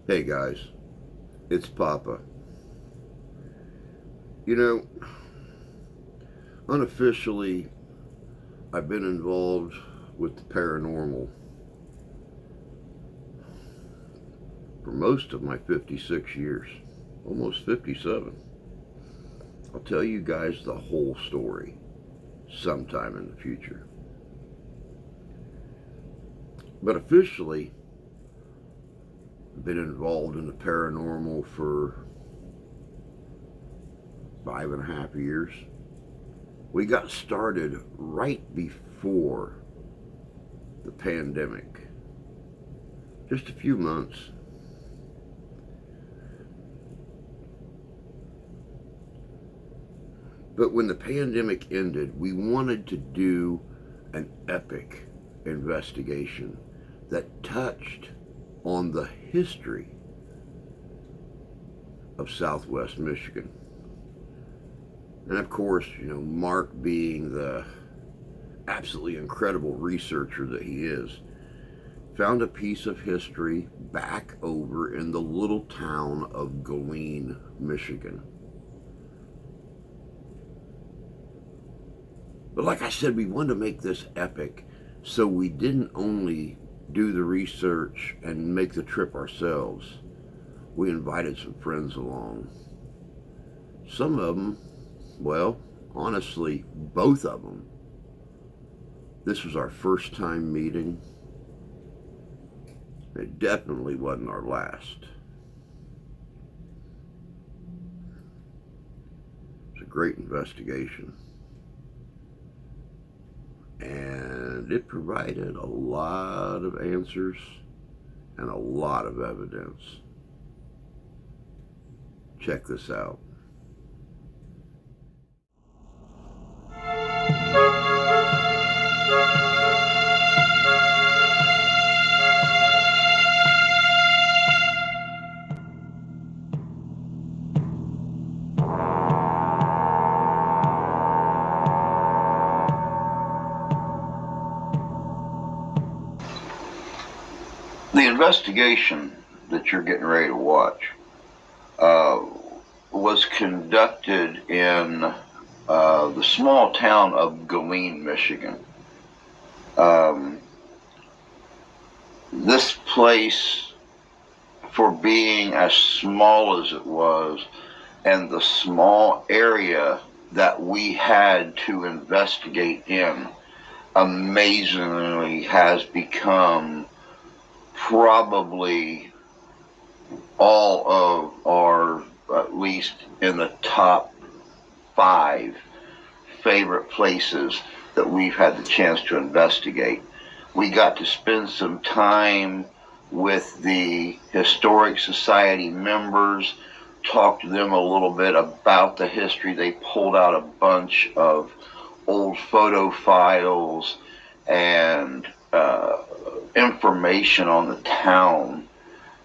Hey guys, it's Papa. You know, unofficially, I've been involved with the paranormal for most of my 56 years, almost 57. I'll tell you guys the whole story sometime in the future. But officially, I've been involved in the paranormal for 5.5 years. We got started right before the pandemic, just a few months. But when the pandemic ended, we wanted to do an epic investigation that touched on the history of Southwest Michigan. And of course, Mark, being the absolutely incredible researcher that he is, found a piece of history back over in the little town of Galien, Michigan. But like I said, we wanted to make this epic, so we didn't only do the research and make the trip ourselves. We invited some friends along. Some of them, well, honestly, both of them, this was our first time meeting. It definitely wasn't our last. It's a great investigation. And it provided a lot of answers and a lot of evidence. Check this out. The investigation that you're getting ready to watch was conducted in the small town of Galien, Michigan. This place, for being as small as it was, and the small area that we had to investigate in, amazingly has become probably all of our, at least in the top 5 favorite places that we've had the chance to investigate. We got to spend some time with the Historic Society members, talk to them a little bit about the history. They pulled out a bunch of old photo files and information on the town,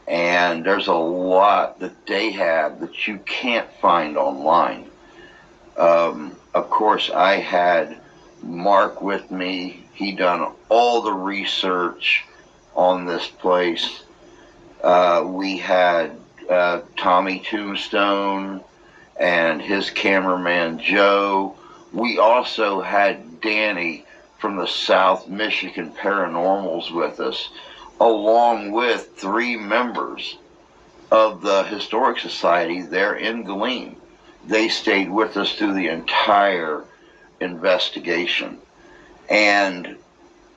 and there's a lot that they have that you can't find online. Of course, I had Mark with me. He done all the research on this place. We had Tommy Tombstone and his cameraman Joe. We also had Danny from the South Michigan Paranormals with us, along with 3 members of the Historic Society there in Galien. They stayed with us through the entire investigation. And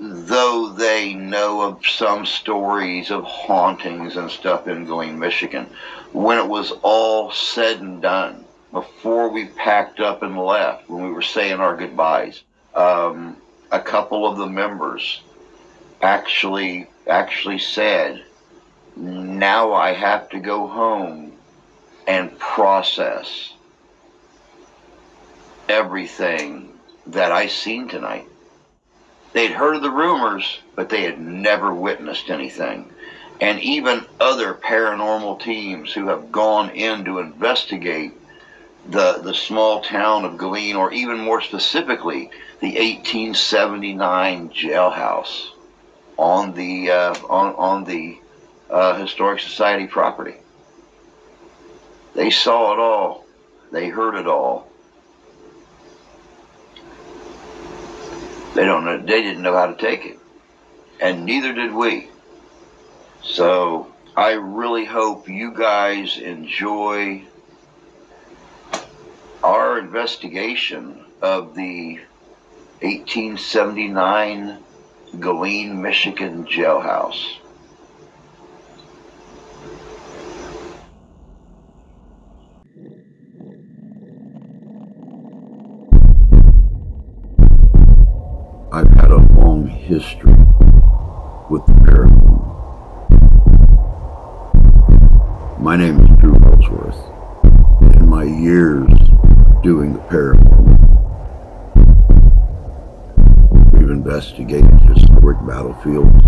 though they know of some stories of hauntings and stuff in Galien, Michigan, when it was all said and done, before we packed up and left, when we were saying our goodbyes, a couple of the members actually said, now I have to go home and process everything that I seen tonight. They'd heard of the rumors, but they had never witnessed anything. And even other paranormal teams who have gone in to investigate the small town of Galien, or even more specifically, the 1879 jailhouse on the Historic Society property. They saw it all. They heard it all. They didn't know how to take it, and neither did we. So I really hope you guys enjoy our investigation of the 1879 Galien, Michigan jailhouse. I've had a long history with the paranormal. My name is Drew Ellsworth. In my years doing the paranormal, we've investigated historic battlefields,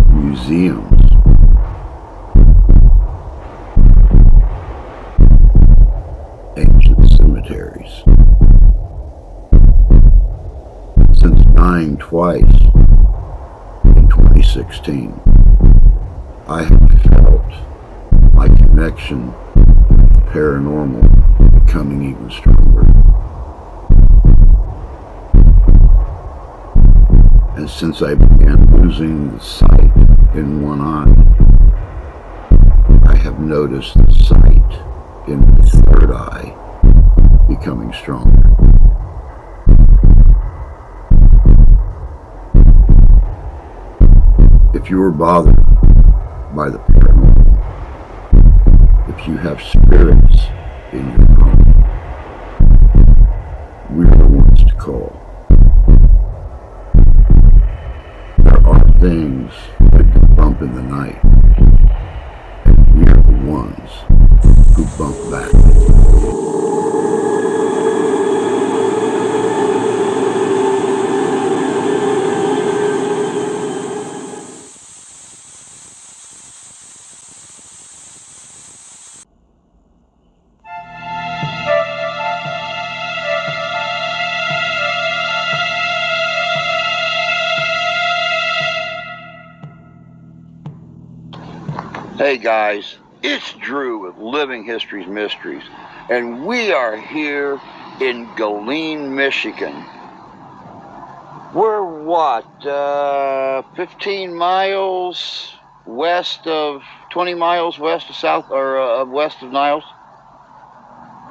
museums, ancient cemeteries. Since dying twice in 2016, I have felt my connection to the paranormal becoming even stronger. And since I began losing the sight in one eye, I have noticed the sight in my third eye becoming stronger. If you are bothered by the paranormal, if you have spirits in your home, we are the ones to call. There are things that can bump in the night, and we are the ones who bump back. Hey guys, it's Drew with Living History's Mysteries, and we are here in Galien, Michigan. We're what, 15 miles west of, 20 miles west of South, or west of Niles?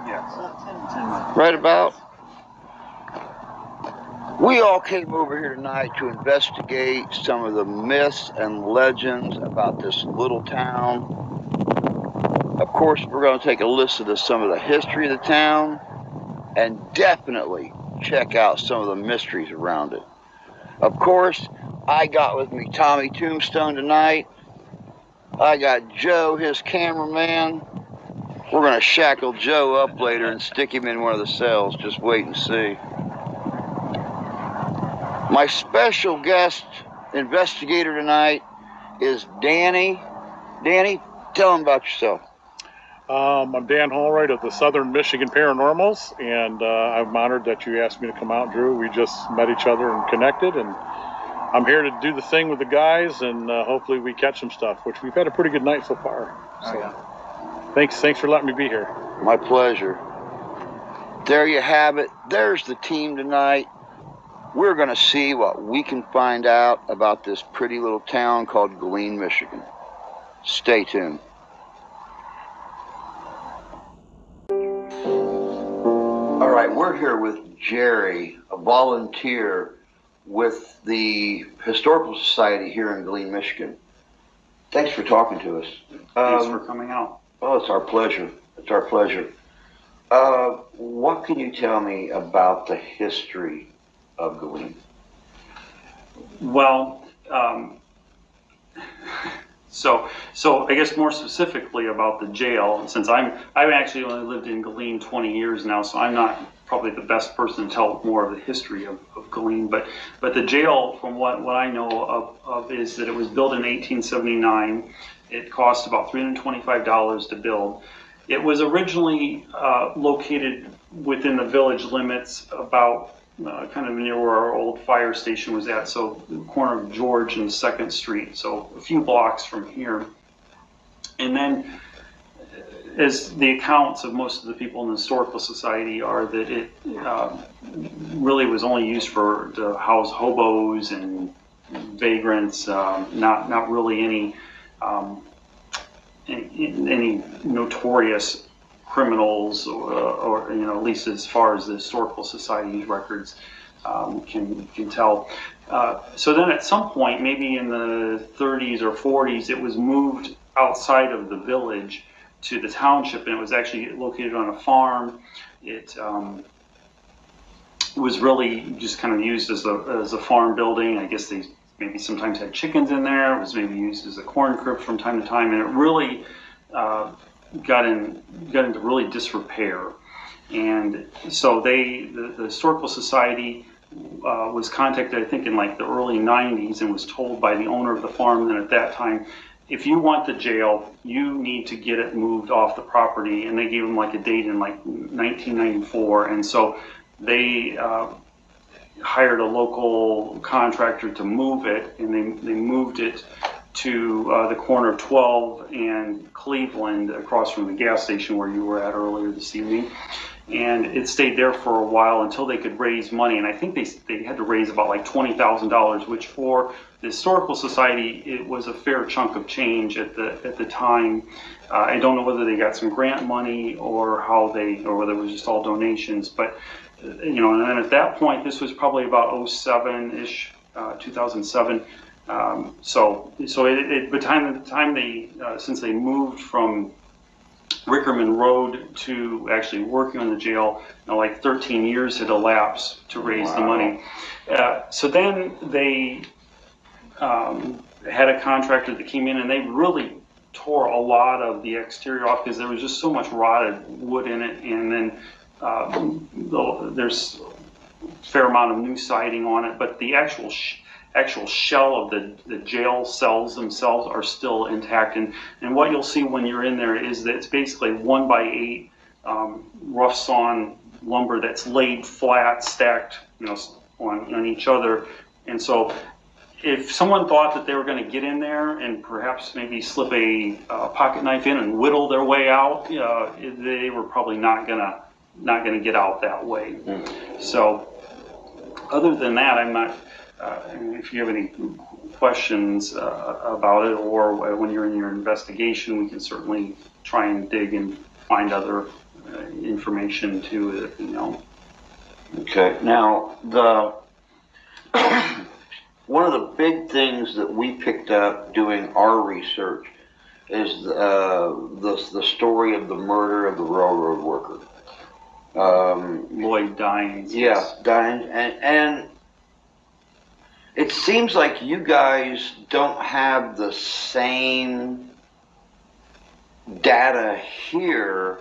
Yes, 10 miles. Right about. We all came over here tonight to investigate some of the myths and legends about this little town. Of course, we're going to take a listen to some of the history of the town and definitely check out some of the mysteries around it. Of course, I got with me Tommy Tombstone tonight. I got Joe, his cameraman. We're going to shackle Joe up later and stick him in one of the cells. Just wait and see. My special guest investigator tonight is Danny. Danny, tell him about yourself. I'm Dan Holroyd of the Southern Michigan Paranormals, and I'm honored that you asked me to come out, Drew. We just met each other and connected, and I'm here to do the thing with the guys, and hopefully we catch some stuff, which we've had a pretty good night so far. So, thanks for letting me be here. My pleasure. There you have it. There's the team tonight. We're going to see what we can find out about this pretty little town called Galien, Michigan. Stay tuned. All right, we're here with Jerry, a volunteer with the Historical Society here in Galien, Michigan. Thanks for talking to us. Thanks for coming out. Oh, it's our pleasure. It's our pleasure. What can you tell me about the history of Galien? Well, so I guess more specifically about the jail, since I've actually only lived in Galien 20 years now, so I'm not probably the best person to tell more of the history of Galien, but the jail, from what I know of is that it was built in 1879. It cost about $325 to build. It was originally located within the village limits about kind of near where our old fire station was at, so the corner of George and 2nd Street, so a few blocks from here. And then, as the accounts of most of the people in the Historical Society are, that it really was only used to house hobos and vagrants, not really any notorious criminals, or at least as far as the Historical Society's records can tell. So then at some point, maybe in the 30s or 40s, it was moved outside of the village to the township, and it was actually located on a farm. It was really just kind of used as a farm building. I guess they maybe sometimes had chickens in there. It was maybe used as a corn crib from time to time, and it really got into really disrepair. And so the Historical Society was contacted, I think, in like the early 90s, and was told by the owner of the farm that at that time, if you want the jail, you need to get it moved off the property. And they gave them like a date in like 1994. And so they hired a local contractor to move it, and they moved it to the corner of 12 and Cleveland, across from the gas station where you were at earlier this evening. And it stayed there for a while until they could raise money. And I think they had to raise about like $20,000, which for the Historical Society, it was a fair chunk of change at the time. I don't know whether they got some grant money or whether it was just all donations. But and then at that point, this was probably about 07-ish, 2007. So by the time since they moved from Rickerman Road to actually working on the jail, like 13 years had elapsed to raise the money. So then they had a contractor that came in, and they really tore a lot of the exterior off because there was just so much rotted wood in it. And then there's a fair amount of new siding on it, but the actual shell of the jail cells themselves are still intact. And what you'll see when you're in there is that it's basically 1x8 rough sawn lumber that's laid flat, stacked, on each other. And so if someone thought that they were going to get in there and perhaps maybe slip a pocket knife in and whittle their way out, they were probably not gonna get out that way. So other than that, I'm not. If you have any questions about it, or when you're in your investigation, we can certainly try and dig and find other information to it. Okay. Now, one of the big things that we picked up doing our research is the story of the murder of the railroad worker. Lloyd Dines. Yeah, Dines, and it seems like you guys don't have the same data here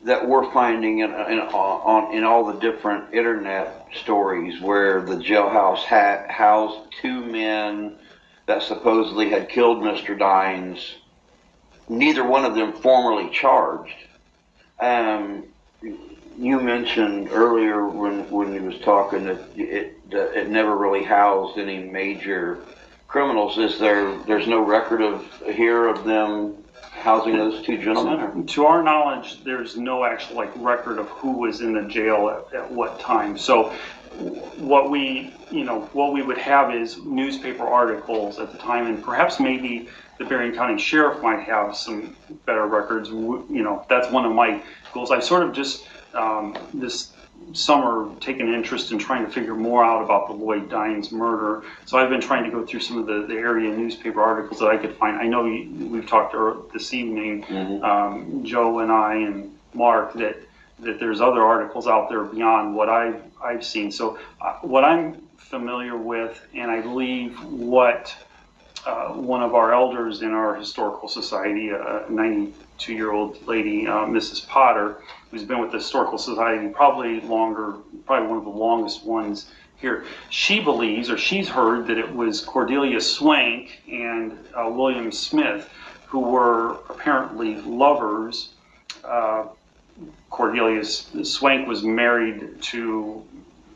that we're finding in all the different internet stories, where the jailhouse housed 2 men that supposedly had killed Mr. Dines. Neither one of them formally charged. You mentioned earlier when he was talking that it never really housed any major criminals. There's no record of them housing those 2 gentlemen? To our knowledge, there's no actual record of who was in the jail at what time. So what we would have is newspaper articles at the time, and perhaps maybe the Berrien County Sheriff might have some better records. That's one of my goals. I've sort of just this summer taken an interest in trying to figure more out about the Lloyd Dines murder. So I've been trying to go through some of the area newspaper articles that I could find. I know we've talked this evening, Joe and I and Mark, that there's other articles out there beyond what I've seen. So what I'm familiar with, and I believe what one of our elders in our historical society, a 92-year-old lady, Mrs. Potter, who's been with the Historical Society probably one of the longest ones here. She believes, or she's heard, that it was Cordelia Swank and William Smith who were apparently lovers. Cordelia Swank was married to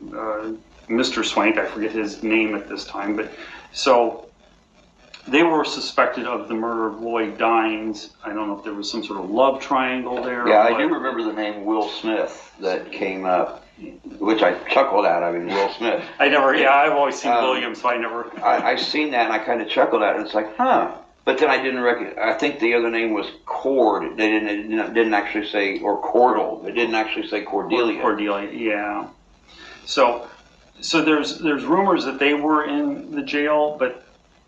Mr. Swank, I forget his name at this time, but so they were suspected of the murder of Lloyd Dines. I don't know if there was some sort of love triangle there. Yeah, I do remember the name Will Smith that came up, which I chuckled at. I mean, Will Smith. I've always seen William, so I never. I seen that and I kind of chuckled at it. It's like, huh. But then I didn't recognize. I think the other name was Cord. They didn't actually say, or Cordell. They didn't actually say Cordelia. Cordelia, yeah. So there's rumors that they were in the jail, but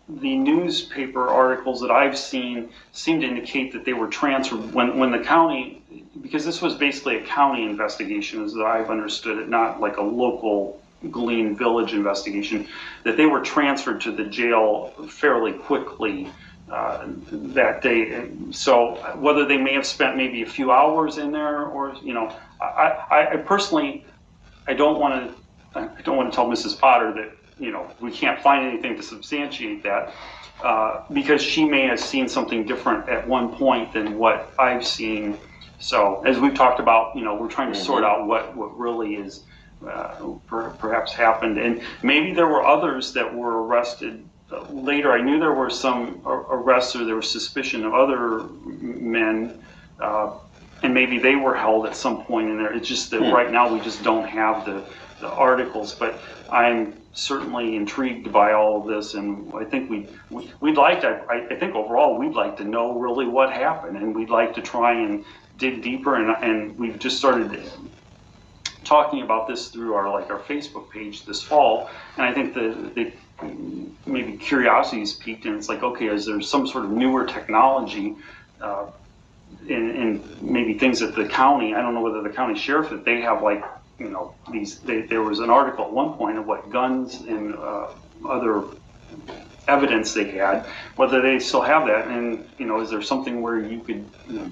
the newspaper articles that I've seen seem to indicate that they were transferred when the county, because this was basically a county investigation as I've understood it, not like a local Galien Village investigation, that they were transferred to the jail fairly quickly that day. So whether they may have spent maybe a few hours in there, or I personally, I don't want to tell Mrs. Potter that we can't find anything to substantiate that, because she may have seen something different at one point than what I've seen. So as we've talked about, we're trying to sort out what really is perhaps happened, and maybe there were others that were arrested later. I knew there were some arrests, or there was suspicion of other men, and maybe they were held at some point in there. It's just that right now we just don't have the articles, but I'm certainly intrigued by all of this, and I think we'd like to, I think overall we'd like to know really what happened, and we'd like to try and dig deeper, and we've just started talking about this through our Facebook page this fall, and I think the maybe curiosity is piqued, and it's like, okay, is there some sort of newer technology in maybe things that the county, I don't know whether the county sheriff, that they have there was an article at one point of what guns and other evidence they had, whether they still have that, and is there something where you could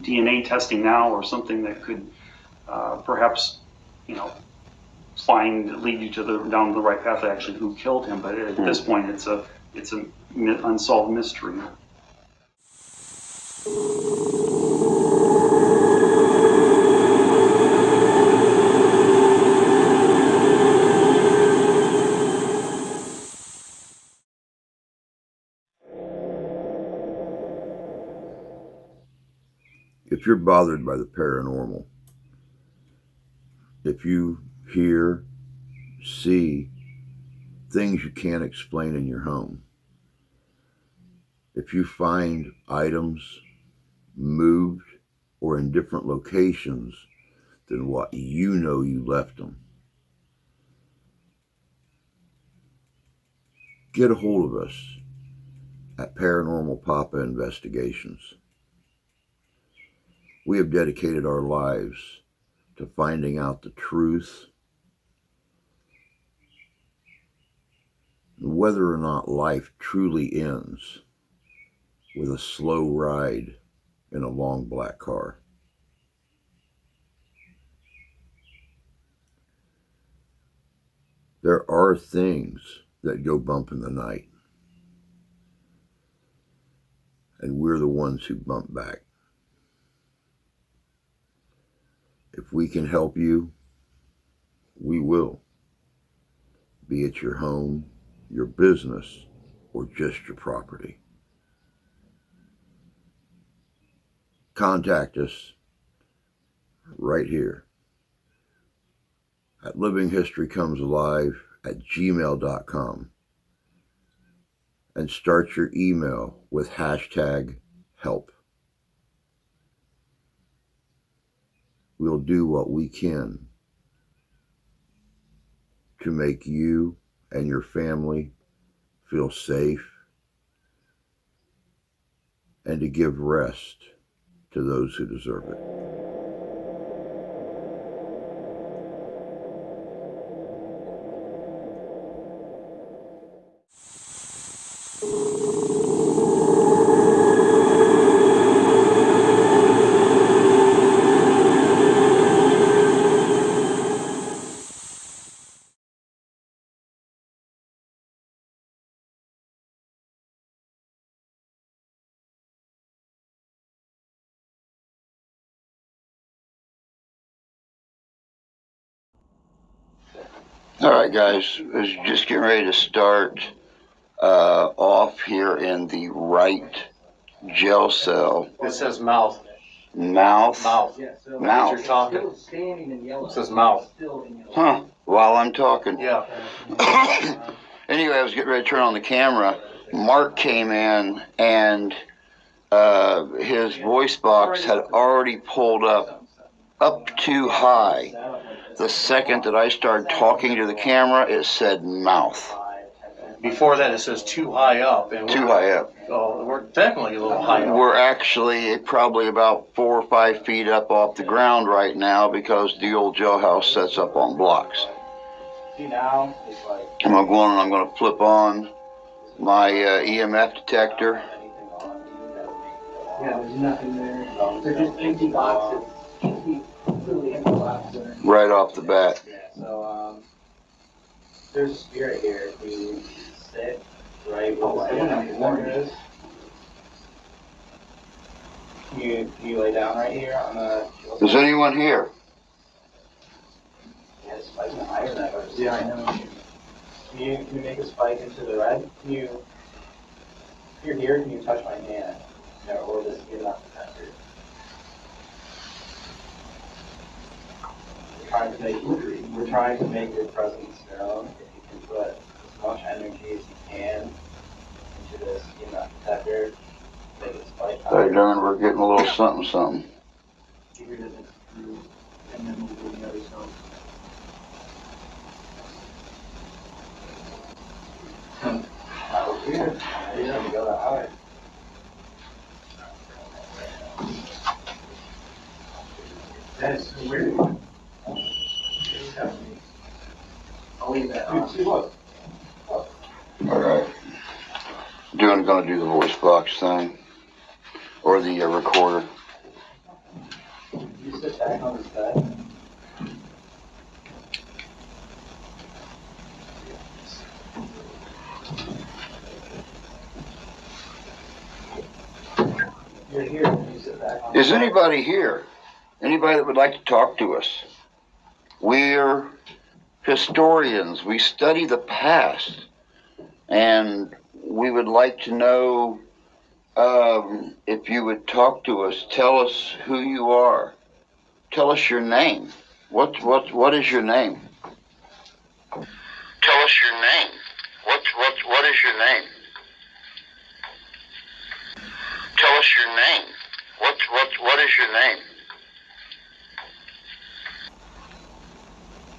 DNA testing now, or something that could perhaps lead you down the right path, actually who killed him. But at this point it's an unsolved mystery. If you're bothered by the paranormal, if you hear, see things you can't explain in your home, if you find items moved or in different locations than what you left them, get a hold of us at Paranormal Papa Investigations. We have dedicated our lives to finding out the truth, and whether or not life truly ends with a slow ride in a long black car. There are things that go bump in the night, and we're the ones who bump back. If we can help you, we will, be it your home, your business, or just your property. Contact us right here at livinghistorycomesalive@gmail.com, and start your email with #help. We'll do what we can to make you and your family feel safe, and to give rest to those who deserve it. All right, guys, I was just getting ready to start off here in the right jail cell. It says mouth. Mouth? Mouth. Mouth. You're talking. It says mouth. Huh, while I'm talking. Yeah. Anyway, I was getting ready to turn on the camera. Mark came in and his voice box had already pulled up too high. The second that I started talking to the camera, it said mouth. Before that, it says too high up. And Too high up. Oh, we're definitely a little high up. We're actually probably about 4 or 5 feet up off the ground right now because the old jailhouse sets up on blocks. I'm going to go on and I'm going to flip on my EMF detector. Yeah, there's nothing there. They're just empty boxes. Completely empty boxes. Right off the bat. So, there's a spirit here. If you sit right where the corner is. Can you lay down right here on the... Is anyone here? Yeah, the spike's not higher than that. Yeah, I know. Can you make a spike into the red? If you're here, can you touch my hand? Or just get it off the center? We're trying to make your presence known. If you can put as much energy as you can into this EMF detector, make it spike. Hey, darn, we're getting a little something, something. Figure that it's through, and then we'll do the other side. Here. Yeah, we go that high. That is so weird. I'll leave that on. Look. All right. Going to do the voice box thing. Or the recorder. You sit back on this bed. You're here. You sit back on Is anybody here? Anybody that would like to talk to us? We're historians. We study the past. And we would like to know if you would talk to us. Tell us who you are. Tell us your name. What is your name? Tell us your name. What is your name? Tell us your name. What is your name?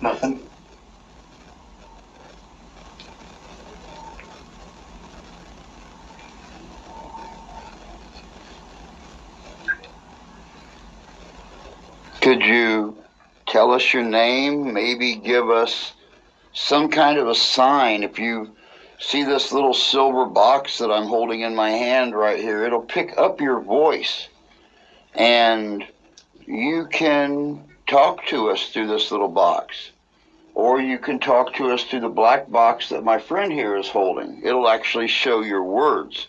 nothing. Could you tell us your name? Maybe give us some kind of a sign. If you see this little silver box that I'm holding in my hand right here, it'll pick up your voice. And you can talk to us through this little box. Or you can talk to us through the black box that my friend here is holding. It'll actually show your words.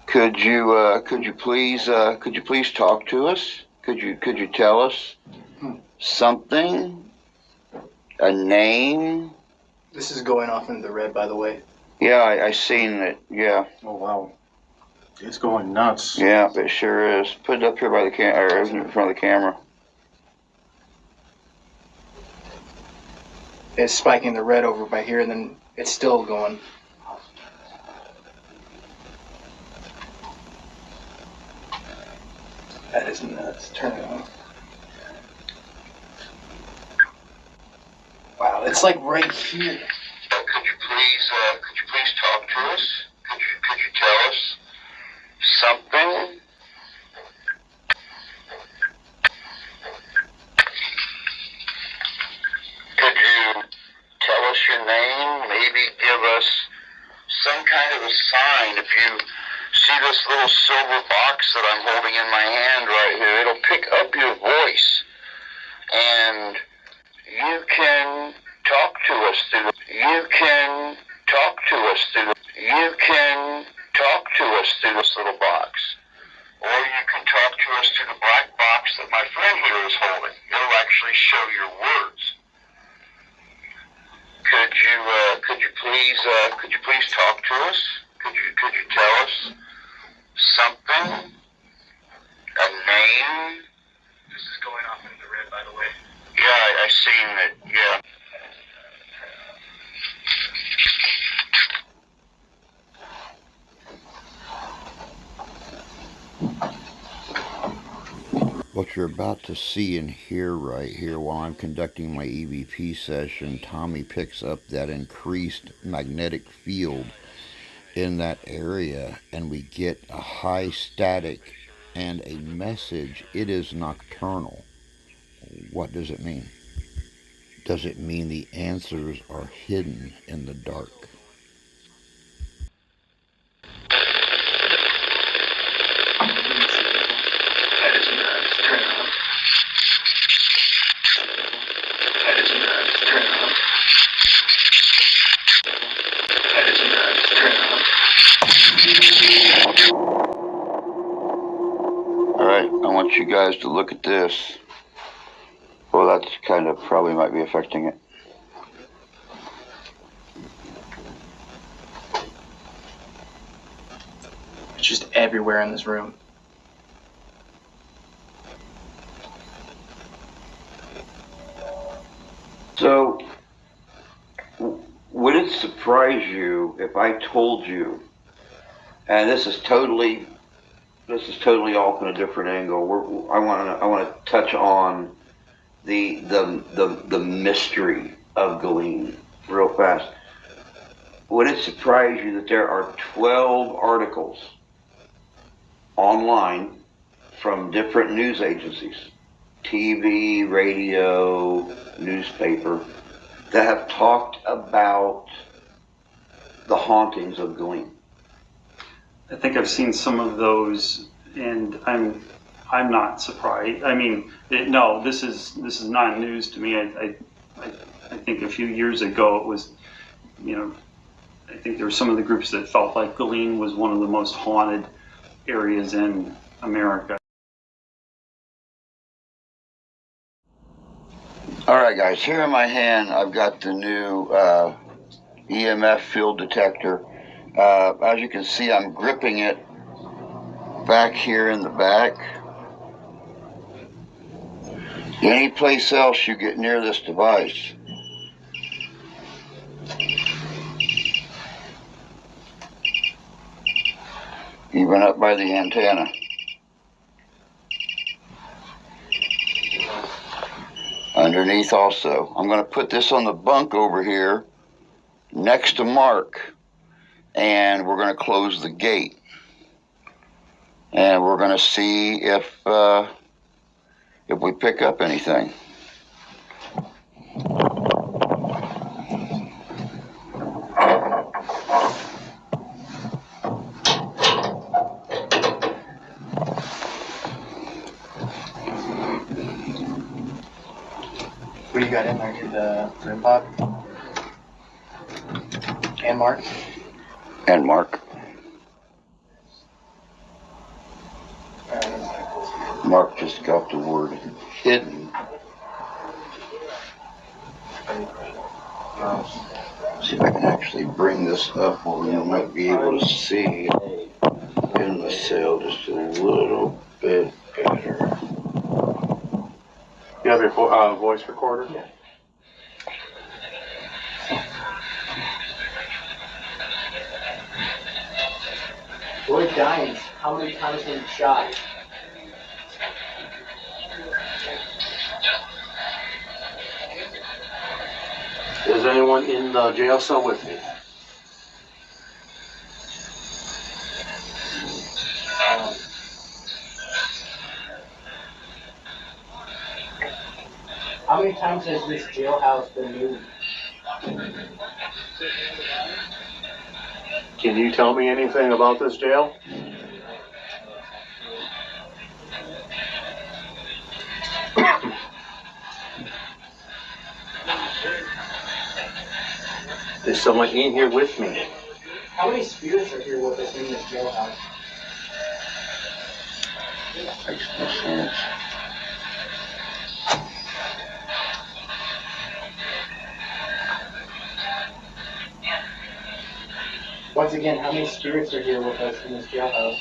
Could you please talk to us? Could you tell us something? A name? This is going off into the red, by the way. Yeah, I seen it. Yeah. Oh, wow. It's going nuts. Yeah, it sure is. Put it up here by the camera, or in front of the camera. It's spiking the red over by here, and then it's still going. That is nuts. Turn it on. Wow, it's like right here. Could you please talk to us? Could you tell us something? Could you tell us your name? Maybe give us some kind of a sign. If you see this little silver box that I'm holding in my hand right here, it'll pick up your voice. And you can talk to us through the, you can talk to us through the, you can talk to us through this little box. Or you can talk to us through the black box that my friend here is holding. It'll actually show your words. Could you please talk to us? Could you tell us something? A name? This is going off in the red, by the way. Yeah, I seen it, yeah. What you're about to see and hear right here while I'm conducting my EVP session, Tommy picks up that increased magnetic field in that area and we get a high static and a message. It is nocturnal. What does it mean? Does it mean the answers are hidden in the dark? Alright, I want you guys to look at this. Well, that's kind of probably might be affecting it. It's just everywhere in this room. So, would it surprise you if I told you, and this is totally off in a different angle. I want to touch on the mystery of Galien real fast. Would it surprise you that there are 12 articles online from different news agencies, TV, radio, newspaper, that have talked about the hauntings of Galien? I think I've seen some of those, and I'm not surprised. I mean, no, this is not news to me. I think a few years ago it was, I think there were some of the groups that felt like Galien was one of the most haunted areas in America. All right, guys, here in my hand, I've got the new EMF field detector. As you can see, I'm gripping it back here in the back. Any place else you get near this device, even up by the antenna, underneath also. I'm going to put this on the bunk over here next to Mark, and we're going to close the gate, and we're going to see if we pick up anything. What do you got in there? The REM pod? And Mark? And Mark. Mark just got the word hidden. See if I can actually bring this up where you might be able to see in the cell just a little bit better. You have your voice recorder? Yeah. Roy Dines, how many times were you shot? Is anyone in the jail cell with me? How many times has this jailhouse been moved? Can you tell me anything about this jail? There's someone in here with me. How many spirits are here with us in this jailhouse? Makes no sense. once again, how many spirits are here with us in this jailhouse?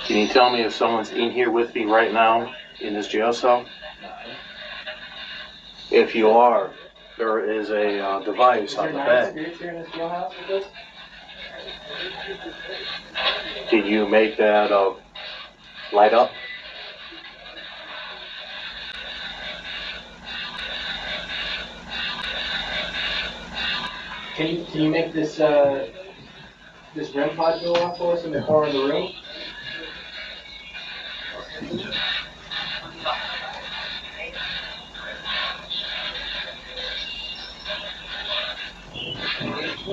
Can you tell me if someone's in here with me right now in this jail cell? If you are, there is a device on the bed. Spirits here in this jailhouse with us? Did you make that light up? Can you make this this REM pod go off for us in the corner of the room?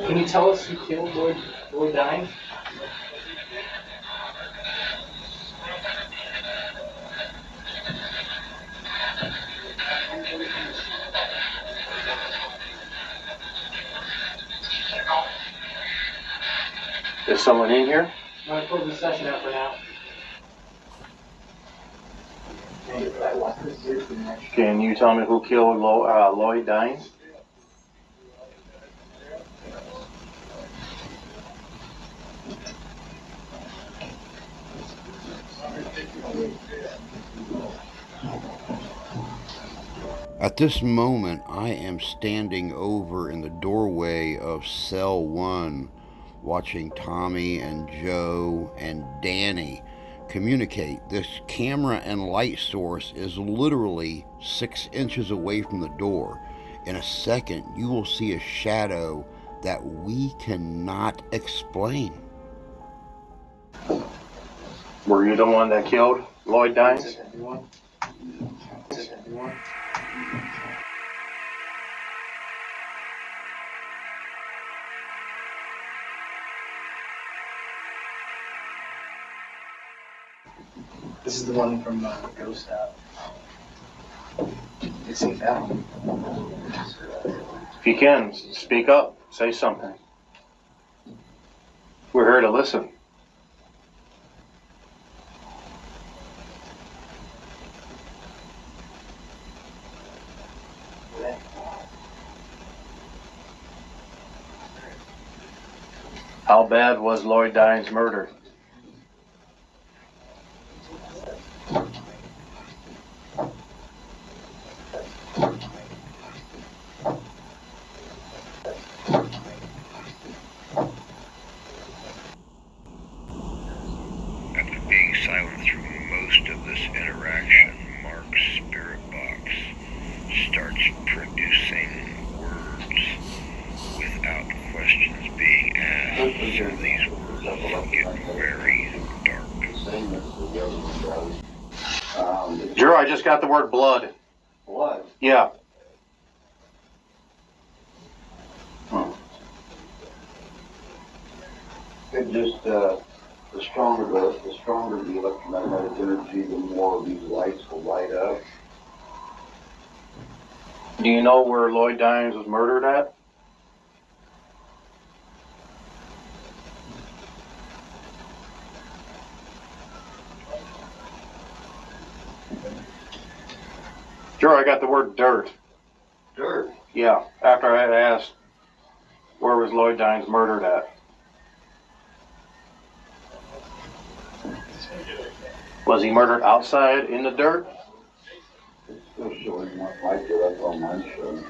Can you tell us who killed Lloyd Dines? Is someone in here? I'm going to close the session out for now. Can you tell me who killed Lloyd Dines? At this moment, I am standing over in the doorway of cell 1, watching Tommy and Joe and Danny communicate. This camera and light source is literally 6 inches away from the door. In a second, you will see a shadow that we cannot explain. Were you the one that killed Lloyd Dines? This is the one from Ghost Out. You see that one? If you can, speak up. Say something. We're here to listen. How bad was Lloyd Dines' murder? After being silent through most of this interaction, Mark's spirit box starts producing words without questions being asked. So these words get very dark. Drew, I just got the word blood. Blood? Yeah. It just, the stronger the electromagnetic energy, the more of these lights will light up. Do you know where Lloyd Dines was murdered at? Drew, I got the word dirt. Dirt? Yeah, after I had asked where was Lloyd Dines murdered at. Was he murdered outside in the dirt? It's still showing what light there, that's all mine's showing.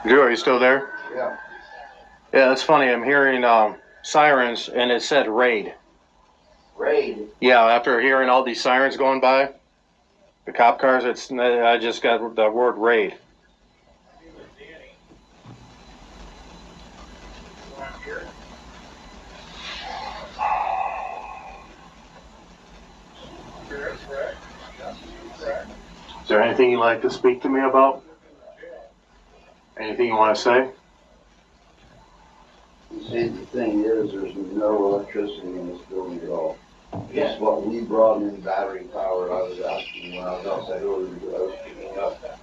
Drew, are you still there? Yeah. Yeah, that's funny. I'm hearing sirens, and it said raid. Raid? Yeah, after hearing all these sirens going by, the cop cars, I just got the word raid. Is there anything you'd like to speak to me about? Anything you want to say? thing is, there's no electricity in this building at all. Yeah. It's what we brought in battery power. I was asking when I was outside earlier, I was picking up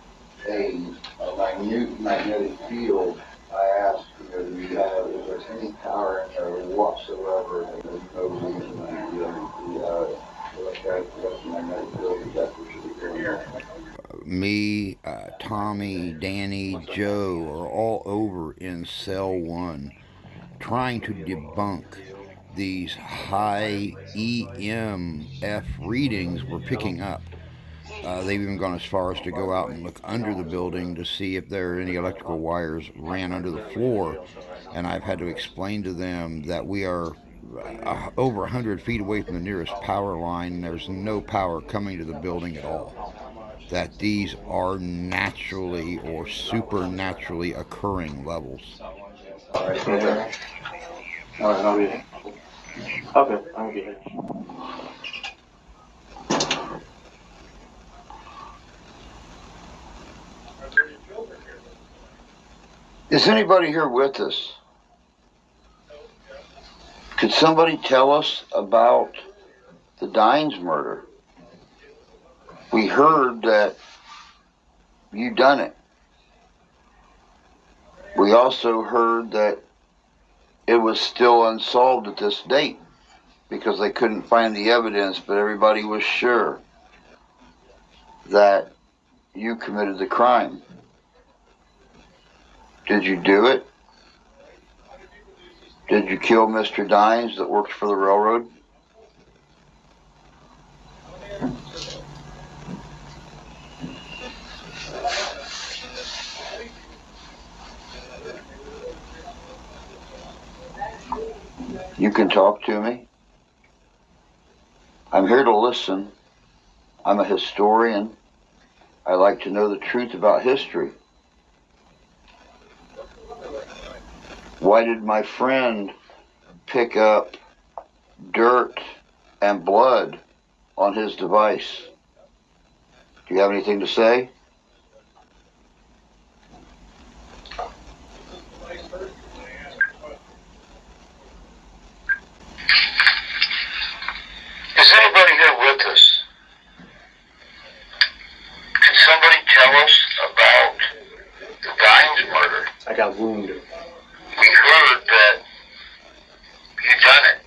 a minute magnetic field. I asked, do you have, is there any power in there whatsoever? And there's no reason the electromagnetic field detector should be here. Me, Tommy, Danny, Joe are all over in cell 1 trying to debunk these high EMF readings we're picking up. They've even gone as far as to go out and look under the building to see if there are any electrical wires ran under the floor. And I've had to explain to them that we are over 100 feet away from the nearest power line, and there's no power coming to the building at all. That these are naturally or supernaturally occurring levels. All right, okay. All right, I'll be here. Okay, I'll be here. Is anybody here with us? Could somebody tell us about the Dines murder? We heard that you done it. We also heard that it was still unsolved at this date because they couldn't find the evidence, but everybody was sure that you committed the crime. Did you do it? Did you kill Mr. Dines that worked for the railroad? You can talk to me. I'm here to listen. I'm a historian. I like to know the truth about history. Why did my friend pick up dirt and blood on his device? Do you have anything to say? Is anybody here with us? Can somebody tell us about the Dines murder? I got wounded. We heard that you done it.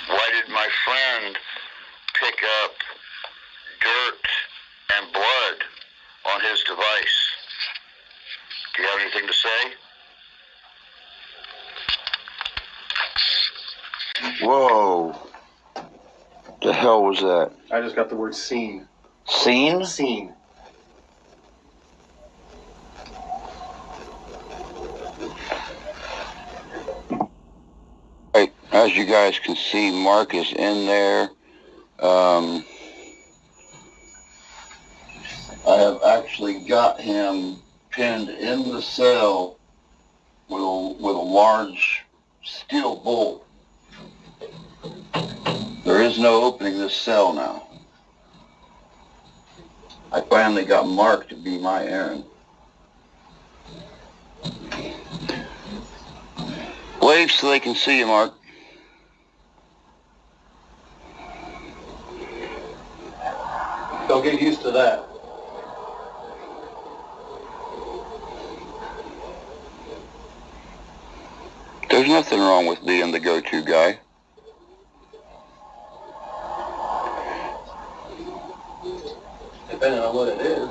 Why did my friend pick up dirt and blood on his device? Do you have anything to say? Whoa. The hell was that? I just got the word seen. Seen? Seen. Right, as you guys can see, Mark is in there. I have actually got him pinned in the cell with a large steel bolt. There is no opening this cell now. I finally got Mark to be my Aaron. Wave so they can see you, Mark. They'll get used to that. There's nothing wrong with being the go-to guy. Depending on what it is.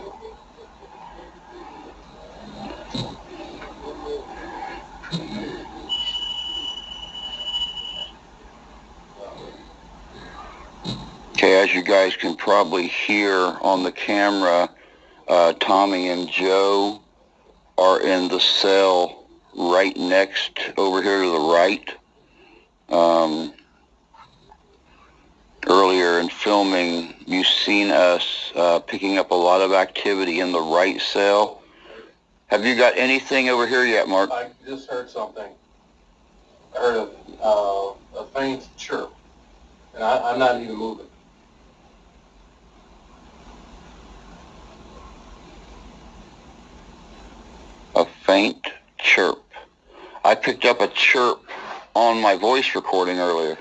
Okay, as you guys can probably hear on the camera, Tommy and Joe are in the cell right next, over here to the right. Earlier in filming, you've seen us picking up a lot of activity in the right cell. Have you got anything over here yet, Mark? I just heard something. I heard a faint chirp, and I'm not even moving. A faint chirp. I picked up a chirp on my voice recording earlier.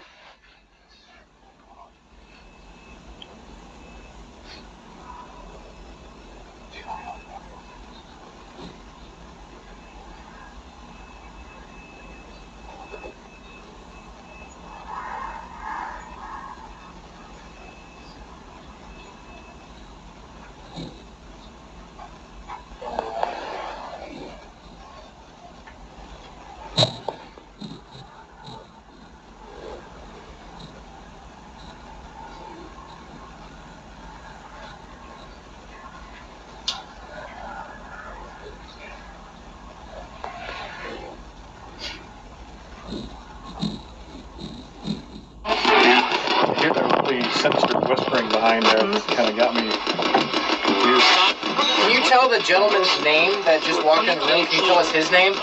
Sinister whispering behind there kind of got me confused. Can you tell the gentleman's name that just walked in the room? Can you tell us his name? I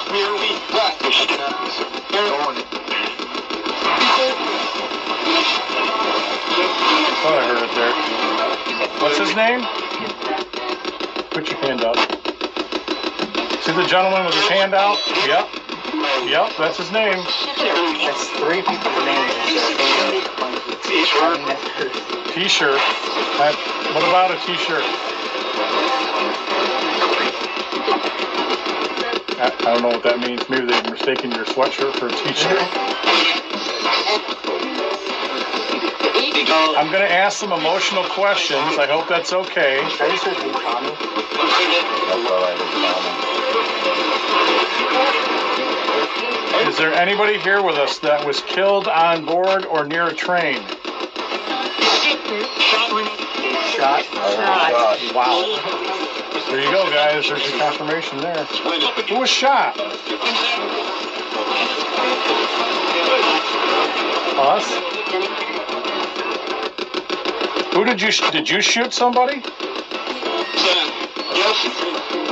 thought I heard it there. What's his name? Put your hand up. See the gentleman with his hand out? Yep. Yep, that's his name. That's 3 people's names. T-shirt. What about a T-shirt? I don't know what that means. Maybe they've mistaken your sweatshirt for a T-shirt. I'm going to ask some emotional questions. I hope that's okay. Is there anybody here with us that was killed on board or near a train? Shot. Wow. There you go, guys. There's your confirmation there. Who was shot? Us? Who did you shoot somebody?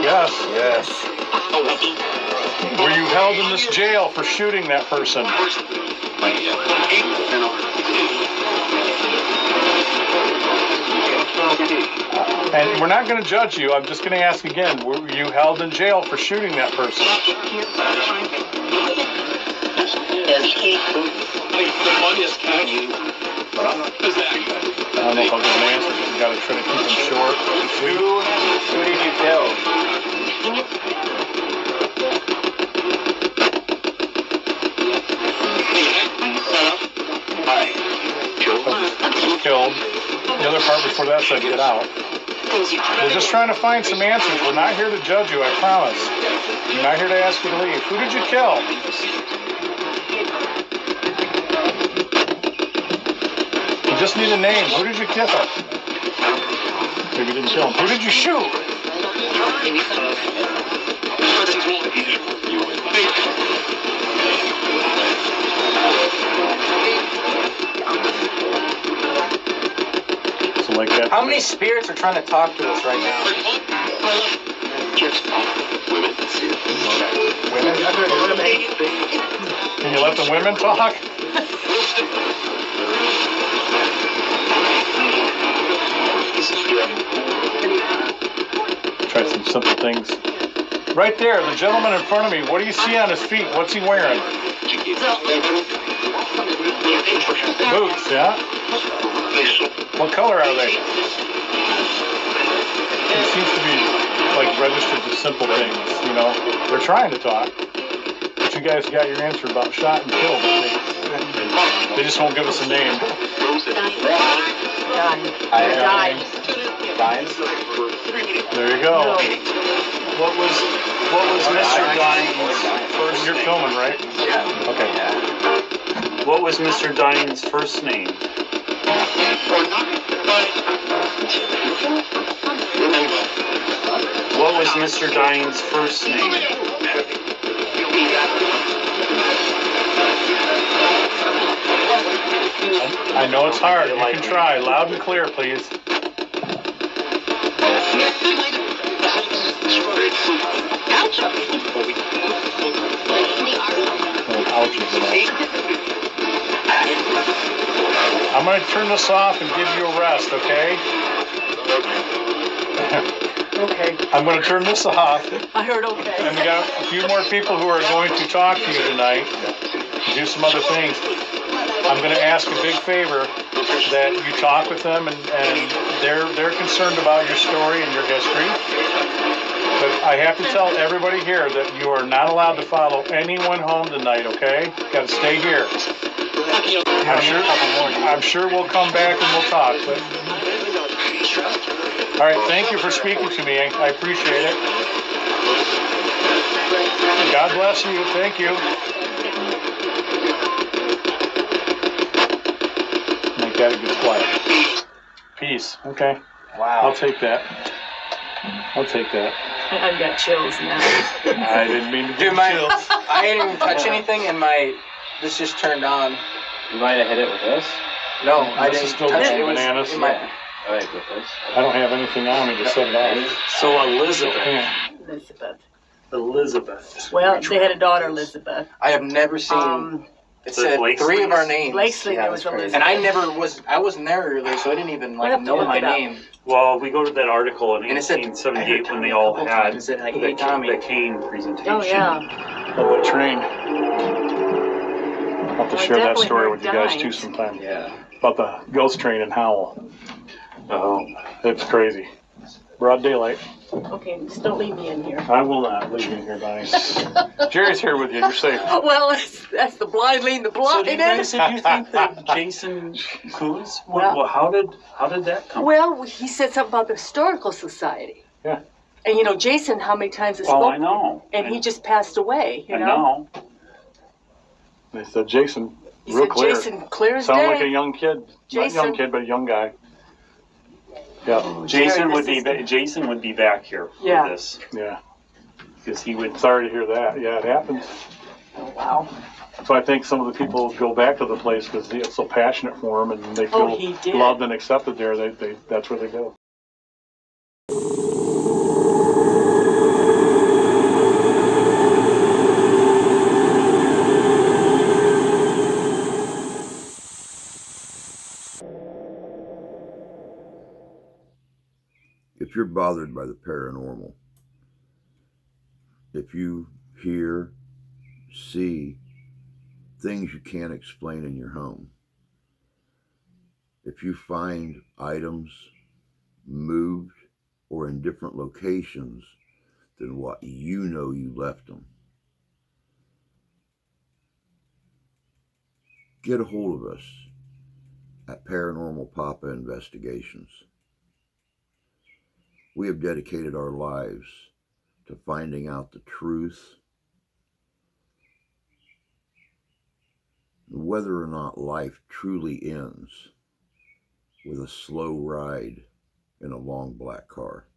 Yes. Yes. Were you held in this jail for shooting that person? And we're not going to judge you. I'm just going to ask again. Were you held in jail for shooting that person? I don't know if I'll get an answer because you got to try to keep them short. Who did you kill? Killed. The other part before that said get out. We're just trying to find some answers. We're not here to judge you, I promise. We're not here to ask you to leave. Who did you kill? You just need a name. Who did you kill? Maybe you didn't kill him. Who did you shoot? Like that. How many spirits are trying to talk to us right now? Women? Can you let the women talk? Try some simple things. Right there, the gentleman in front of me, what do you see on his feet? What's he wearing? Boots, yeah? What color are they? He seems to be like registered to simple things, you know. They're trying to talk. But you guys got your answer about shot and killed. They just won't give us a name. Dying. There you go. What was Mr. Dining's first? You're filming, right? Yeah. Okay. What was Mr. Dining's first name? What was Mr. Dining's first name? I know it's hard. You can try. Loud and clear, please. I'm going to turn this off and give you a rest, okay? Okay. I'm going to turn this off. I heard okay. And we got a few more people who are going to talk to you tonight, do some other things. I'm going to ask a big favor that you talk with them, and they're concerned about your story and your history. But I have to tell everybody here that you are not allowed to follow anyone home tonight, okay? Got to stay here. I'm sure we'll come back and we'll talk. But all right, thank you for speaking to me. I appreciate it. God bless you. Thank you. Make that a good quiet. Peace. Okay. Wow. I'll take that. I'll take that. I've got chills now. I didn't mean to give Dude, you chills. I didn't even touch anything, and this just turned on. You might have hit it with this. No, I This is didn't still touch it. It was bananas. in my. All right, with this. I don't have anything on me to set it off. So Elizabeth. Yeah. Elizabeth. Well, they had a daughter, Elizabeth. I have never seen. It The said Blakesleys? 3 of our names. Blakeslee, Yeah, there was that's crazy. Elizabeth. And I wasn't there earlier, so I didn't even We'll have to know look my it up. name. Well, we go to that article in And it said- 1878 I when they heard all Tommy a had couple times. It said, "Hey, Tommy." the Kane presentation. Oh, yeah. Oh, what train? I'll have to I share that definitely story heard with you guys Dimes. too sometime. Yeah. About the ghost train in Howell. Oh. It's crazy. Broad daylight. Okay, just don't leave me in here. I will not leave you in here, Donnie. Jerry's here with you. You're safe. Well, that's the blind leading the So blind. do you guys, did you think that Jason Coons? Well- Well, how did that come? Well, he said something about the Historical Society. Yeah. And you know, Jason, how many times has Oh, spoken? I know. And he just passed away, you I know? know. They said Jason, He real said clear. Jason clear as Sound day. like a young kid. Not Jason. young kid, but a young guy. Yeah, Jason Jerry, would this be is- Jason would be back here for Yeah. this yeah. because he would. Sorry to hear that. Yeah, it happens. Oh, wow. So I think some of the people go back to the place because it's so passionate for them, and they Oh, feel he did. loved and accepted there. That's where they go. If you're bothered by the paranormal, if you hear, see things you can't explain in your home, if you find items moved or in different locations than what you know you left them, get a hold of us at Paranormal Papa Investigations. We have dedicated our lives to finding out the truth, whether or not life truly ends with a slow ride in a long black car.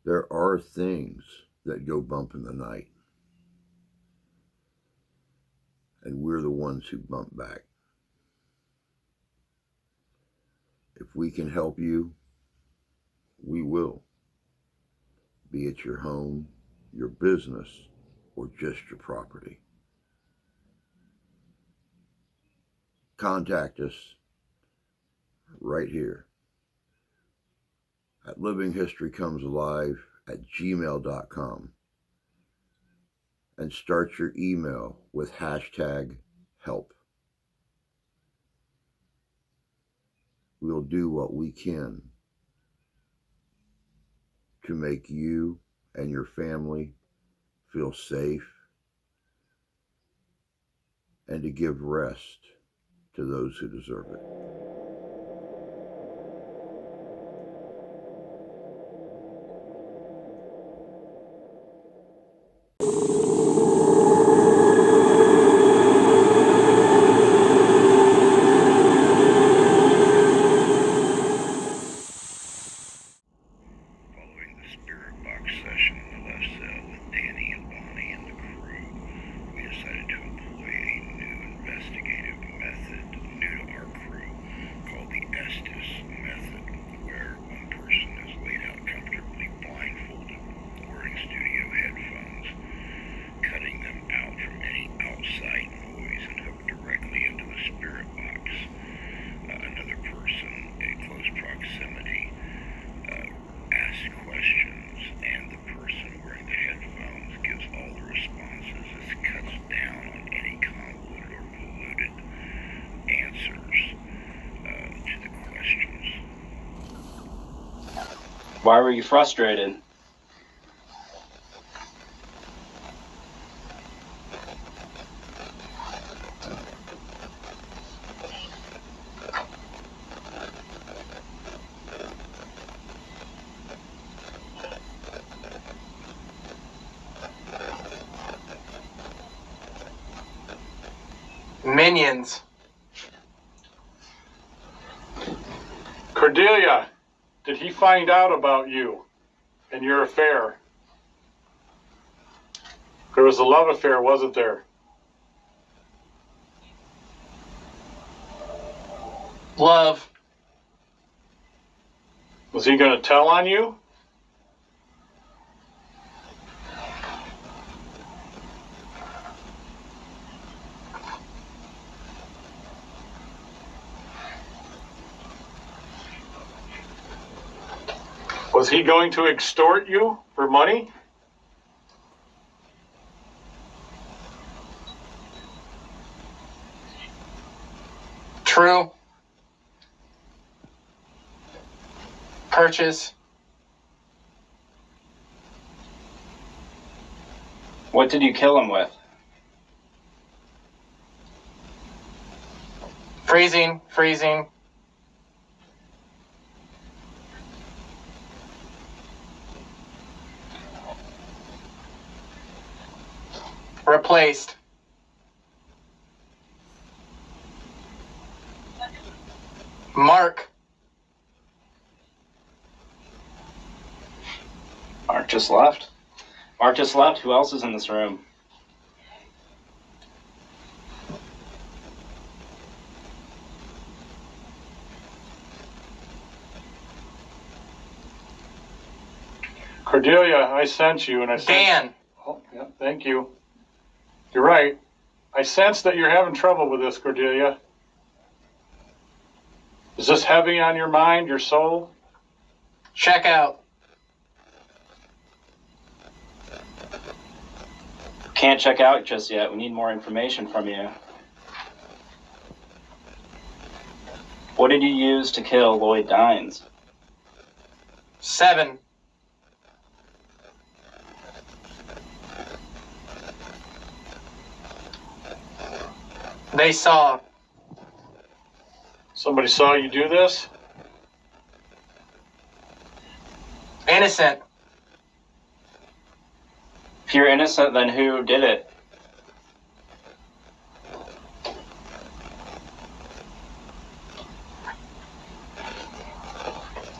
There are things that go bump in the night, and we're the ones who bump back. If we can help you, we will. Be it your home, your business, or just your property. Contact us right here at livinghistorycomesalive@gmail.com and start your email with #help. We'll do what we can to make you and your family feel safe and to give rest to those who deserve it. Following the spirit box session in the left cell with Danny and Bonnie and the crew, we decided to employ a new investigative method new to our crew. Why were you frustrated? Minions. Cordelia, did he find out about you and your affair? There was a love affair, wasn't there? Love. Was he going to tell on you? Was he going to extort you for money? True. Purchase. What did you kill him with? Freezing. Replaced. Mark. Mark just left. Mark just left. Who else is in this room? Cordelia, I sent you and I sent... Dan. Oh, yeah, thank you. You're right. I sense that you're having trouble with this, Cordelia. Is this heavy on your mind, your soul? Check out. Can't check out just yet. We need more information from you. What did you use to kill Lloyd Dines? 7. They saw. Somebody saw you do this? Innocent. If you're innocent, then who did it?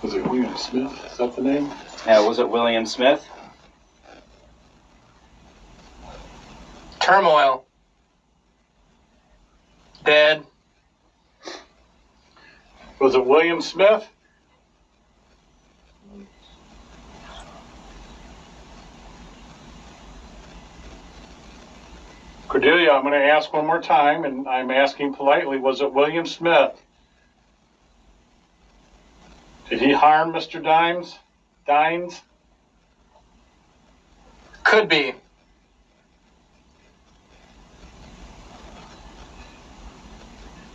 Was it William Smith? Is that the name? Yeah, was it William Smith? Turmoil. Dead. Was it William Smith? Cordelia, I'm going to ask one more time, and I'm asking politely, was it William Smith? Did he harm Mr. Dines? Could be.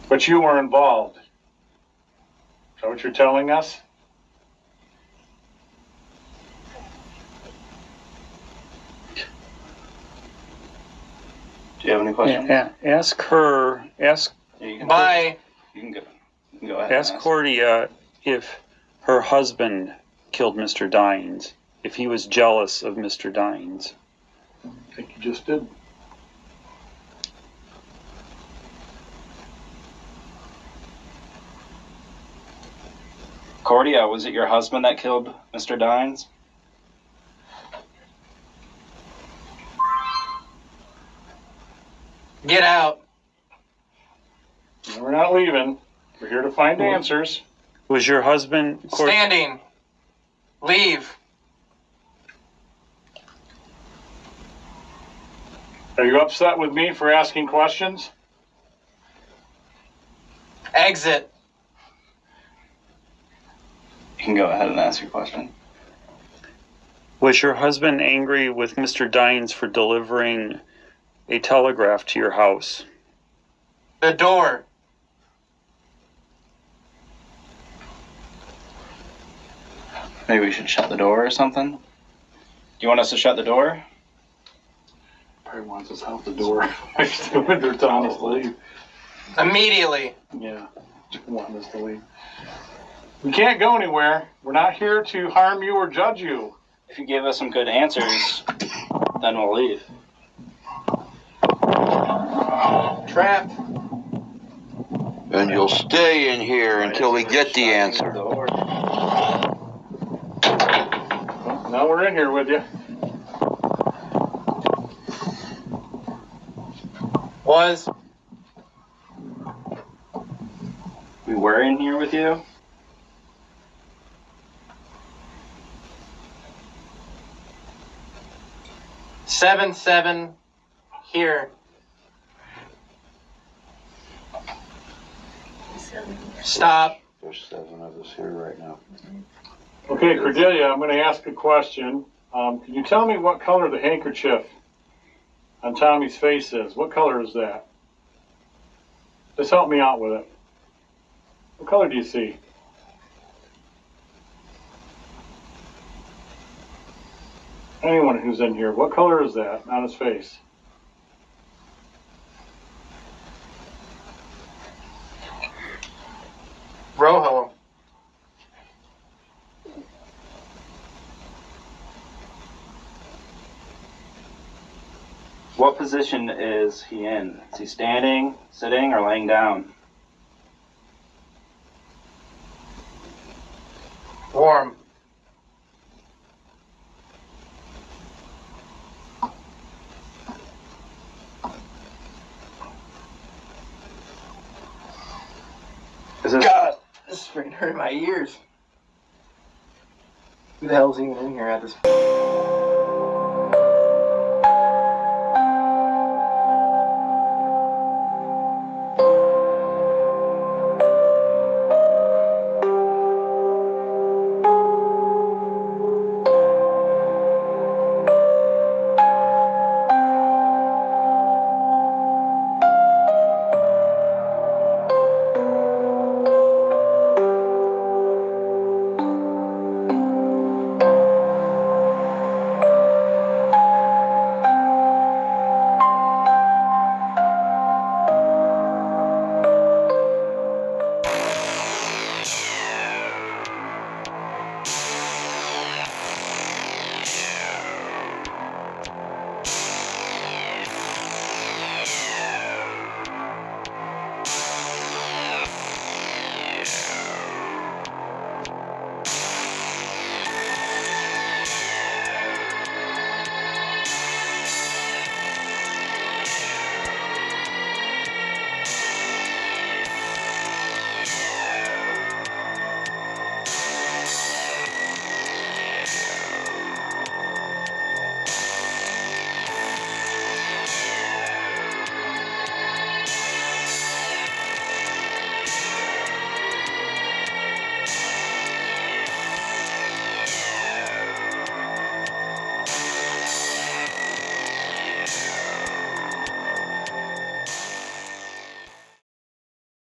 But you were involved. Is that what you're telling us? Do you have any questions? Ask her, Yeah, you can, Bye. You can go ahead. ask Cordia if her husband killed Mr. Dines, if he was jealous of Mr. Dines. I think you just did. Cordia, was it your husband that killed Mr. Dines? Get out. We're not leaving. We're here to find answers. Was your husband... Standing. Leave. Are you upset with me for asking questions? Exit. You can go ahead and ask your question. Was your husband angry with Mr. Dines for delivering a telegraph to your house? The door. Maybe we should shut the door or something. Do you want us to shut the door? Probably wants us out the door. They're telling us to leave. Immediately. Yeah, wanting us to leave. We can't go anywhere. We're not here to harm you or judge you. If you give us some good answers, then we'll leave. Trapped. And you'll stay in here until we get the answer. Well, now we're in here with you. Was. We were in here with you? Seven here. Stop. There's 7 of us here right now. Okay, Cordelia, I'm going to ask a question. Can you tell me what color the handkerchief on Tommy's face is? What color is that? Just help me out with it. What color do you see? Anyone who's in here, what color is that on his face? Rojo. What position is he in? Is he standing, sitting, or laying down? Warm. Is this, God, this is freaking hurting my ears. Who the hell's even in here at this point?